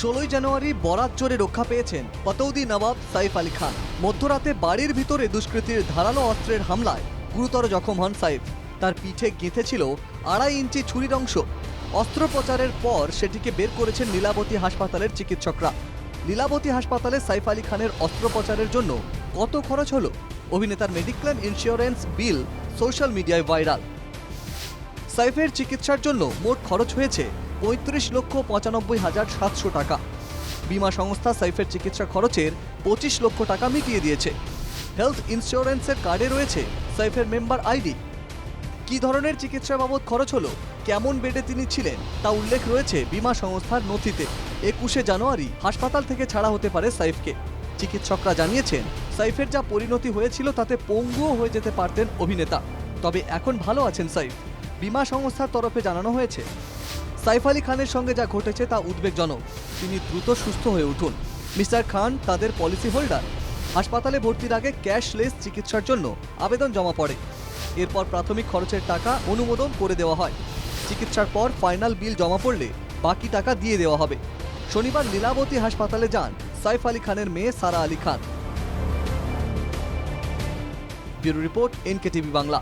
16 জানুয়ারি বরাত জোরে রক্ষা পেয়েছেন পতৌদি নবাব সাইফ আলী খান। মধ্যরাতে বাড়ির ভিতরে দুষ্কৃতীর ধারালো অস্ত্রের হামলায় গুরুতর জখম হন সাইফ। তার পিঠে গেঁথেছিল 2.5 ইঞ্চি ছুরির অংশ। অস্ত্রোপচারের পর সেটিকে বের করেছেন লীলাবতী হাসপাতালের চিকিৎসকরা। লীলাবতী হাসপাতালে সাইফ আলী খানের অস্ত্রোপচারের জন্য কত খরচ হলো? অভিনেতার মেডিক্লেম ইন্স্যুরেন্স বিল সোশ্যাল মিডিয়ায় ভাইরাল। সাইফের চিকিৎসার জন্য মোট খরচ হয়েছে 35,95,700 টাকা। বীমা সংস্থা সাইফের চিকিৎসা খরচের 25 লক্ষ টাকা মিটিয়ে দিয়েছে। হেলথ ইন্স্যুরেন্সের কার্ডে রয়েছে সাইফের মেম্বার আইডি। কী ধরনের চিকিৎসা বাবদ খরচ হলো, কেমন বেডে তিনি ছিলেন তা উল্লেখ রয়েছে বীমা সংস্থার নথিতে। 21 জানুয়ারি হাসপাতাল থেকে ছাড়া হতে পারে সাইফকে। চিকিৎসকরা জানিয়েছেন, সাইফের যা পরিণতি হয়েছিল তাতে পঙ্গুও হয়ে যেতে পারতেন অভিনেতা। তবে এখন ভালো আছেন সাইফ। বীমা সংস্থার তরফে জানানো হয়েছে, সাইফ আলী খানের সঙ্গে যা ঘটেছে তা উদ্বেগজনক। তিনি দ্রুত সুস্থ হয়ে উঠুন। মিস্টার খান তাদের পলিসি হোল্ডার। হাসপাতালে ভর্তির আগে ক্যাশলেস চিকিৎসার জন্য আবেদন জমা পড়ে। এরপর প্রাথমিক খরচের টাকা অনুমোদন করে দেওয়া হয়। চিকিৎসার পর ফাইনাল বিল জমা পড়লে বাকি টাকা দিয়ে দেওয়া হবে। শনিবার লীলাবতী হাসপাতালে যান সাইফ আলী খানের মেয়ে Sara Ali Khan. Bureau report, NKTV Bangla.